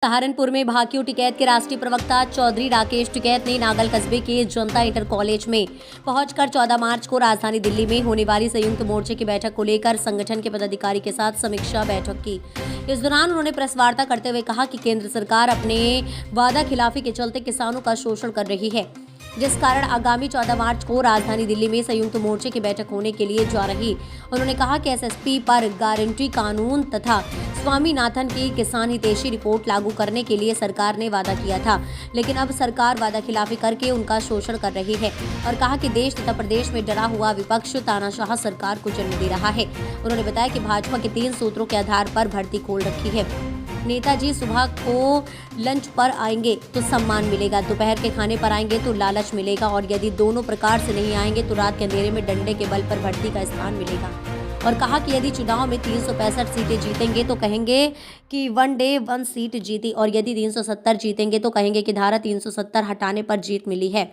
सहारनपुर में भाकियू टिकैत के राष्ट्रीय प्रवक्ता चौधरी राकेश टिकैत ने नागल कस्बे के जनता इंटर कॉलेज में पहुंचकर 14 मार्च को राजधानी दिल्ली में होने वाली संयुक्त मोर्चे की बैठक को लेकर संगठन के पदाधिकारी के साथ समीक्षा बैठक की। इस दौरान उन्होंने प्रेस वार्ता करते हुए कहा कि केंद्र सरकार अपने वादा खिलाफी के चलते किसानों का शोषण कर रही है, जिस कारण आगामी 14 मार्च को राजधानी दिल्ली में संयुक्त मोर्चे की बैठक होने के लिए जा रही। उन्होंने कहा कि एसएसपी पर गारंटी कानून तथा स्वामीनाथन की किसान हितैषी रिपोर्ट लागू करने के लिए सरकार ने वादा किया था, लेकिन अब सरकार वादा खिलाफी करके उनका शोषण कर रही है और कहा कि देश तथा प्रदेश में डरा हुआ विपक्ष तानाशाह सरकार को जन्म दे रहा है। उन्होंने बताया कि भाजपा के 3 सूत्रों के आधार पर भर्ती खोल रखी है। नेताजी सुबह को लंच पर आएंगे तो सम्मान मिलेगा, दोपहर के खाने पर आएंगे तो लालच मिलेगा और यदि दोनों प्रकार से नहीं आएंगे तो रात के अंधेरे में डंडे के बल पर भर्ती का स्थान मिलेगा। और कहा कि यदि चुनाव में 365 सीटें जीतेंगे तो कहेंगे कि वन डे 1 सीट जीती और यदि 370 जीतेंगे तो कहेंगे कि धारा 370 हटाने पर जीत मिली है।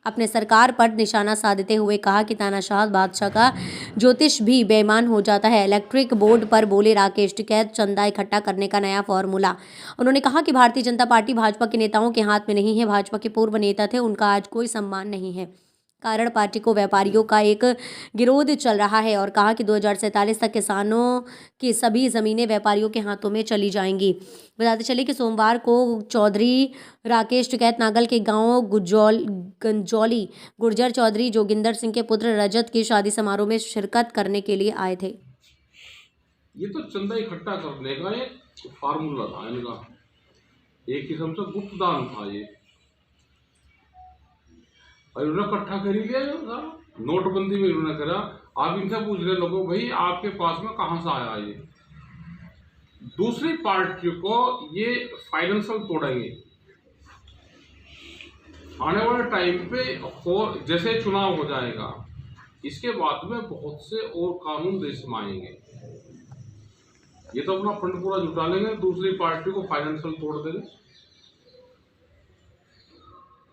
अपने सरकार पर निशाना साधते हुए कहा कि तानाशाह बादशाह का ज्योतिष भी बेईमान हो जाता है। इलेक्ट्रिक बोर्ड पर बोले राकेश टिकैत, चंदा इकट्ठा करने का नया फॉर्मूला। उन्होंने कहा कि भारतीय जनता पार्टी भाजपा के नेताओं के हाथ में नहीं है। भाजपा के पूर्व नेता थे, उनका आज कोई सम्मान नहीं है, कारण पार्टी को व्यापारियों का एक गिरोध चल रहा है। और कहा कि 2047 तक किसानों की सभी जमीनें व्यापारियों के हाथों में चली जाएंगी। बताते चले कि सोमवार को चौधरी राकेश टिकैत नागल के गांव गंजौली गुर्जर चौधरी जोगिंदर सिंह के पुत्र रजत की शादी समारोह में शिरकत करने के लिए आए थे। ये तो चंदा इकट्ठा करने का एक फार्मूला था इनका, एक किस्म से गुप्त दान था ये, और उन्होंने इकट्ठा कर ही लिया। नोटबंदी में उन्होंने करा। आप इनसे पूछ रहे लोगों, भाई आपके पास में कहां से आया ये? दूसरी पार्टी को ये फाइनेंशियल तोड़ेंगे आने वाले टाइम पे, और जैसे चुनाव हो जाएगा इसके बाद में बहुत से और कानून देश में आएंगे। ये तो अपना फंड पूरा जुटा लेंगे, दूसरी पार्टी को फाइनेंशियल तोड़ देंगे,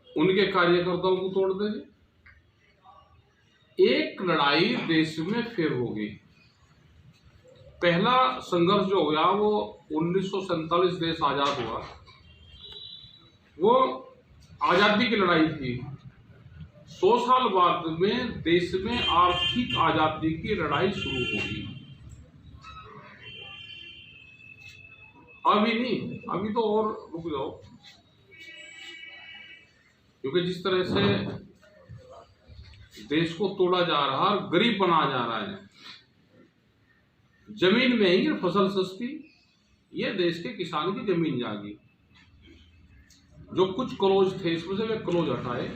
उनके कार्यकर्ताओं को तोड़ देंगे। एक लड़ाई देश में फिर होगी। पहला संघर्ष जो हुआ वो 1947 देश आजाद हुआ, वो आजादी की लड़ाई थी। 100 साल बाद में देश में आर्थिक आजादी की लड़ाई शुरू होगी। अभी नहीं, अभी तो और रुक जाओ, क्योंकि जिस तरह से देश को तोड़ा जा रहा है, गरीब बना जा रहा है, जमीन महंगी, फसल सस्ती, ये देश के किसान की जमीन जागी। जो कुछ क्लोज थे इसमें से वे क्लोज हटाए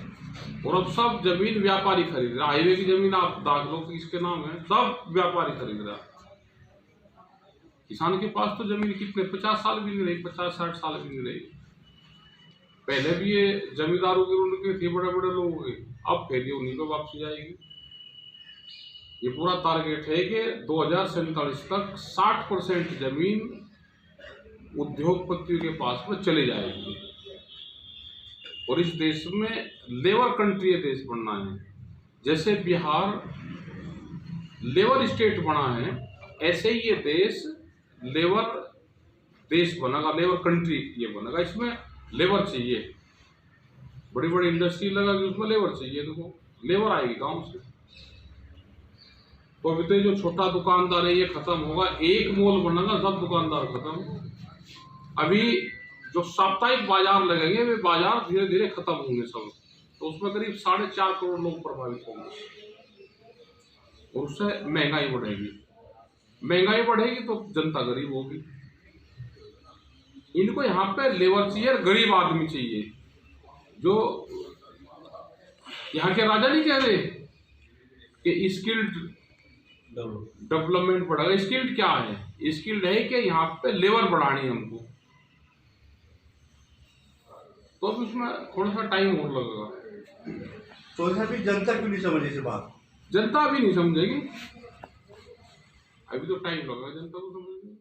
और अब सब जमीन व्यापारी खरीद रहा। हाईवे की जमीन आप दाख लो कि इसके नाम है, सब व्यापारी खरीद रहा। किसान के पास तो जमीन कितने 50 साल भी नहीं रही, 50-60 साल भी नहीं रही। पहले भी ये जमींदारों की उनके थे, बड़े बड़े लोगों के, अब फिर ये उन्हीं को वापसी जाएगी। ये पूरा टारगेट है कि 2047 तक 60% जमीन उद्योगपतियों के पास में चली जाएगी और इस देश में लेबर कंट्री देश बनना है। जैसे बिहार लेबर स्टेट बना है, ऐसे ही ये देश लेबर देश बनेगा, लेबर कंट्री ये बनेगा। इसमें लेबर चाहिए, बड़ी बड़ी इंडस्ट्री लगा कि उसमें लेबर चाहिए, देखो लेबर आएगी गांव से। तो अभी तो जो छोटा दुकानदार है ये खत्म होगा, एक मॉल बनेगा, सब दुकानदार खत्म। अभी जो साप्ताहिक बाजार लगेंगे वे बाजार धीरे धीरे खत्म होंगे सब, तो उसमें करीब 4.5 करोड़ लोग प्रभावित होंगे और उससे महंगाई बढ़ेगी। महंगाई बढ़ेगी तो जनता गरीब होगी। इनको यहाँ पे लेबर चाहिए, गरीब आदमी चाहिए। जो यहाँ के राजा नहीं कह रहे कि स्किल्ड डेवलपमेंट बढ़ेगा। स्किल्ड क्या है? स्किल्ड है कि यहाँ पे लेबर बढ़ानी है हमको, तो अब उसमें थोड़ा सा टाइम और लगेगा। तो अभी जनता क्यों नहीं समझ इस बात? जनता भी नहीं समझेगी, अभी तो टाइम लगेगा जनता को समझने में।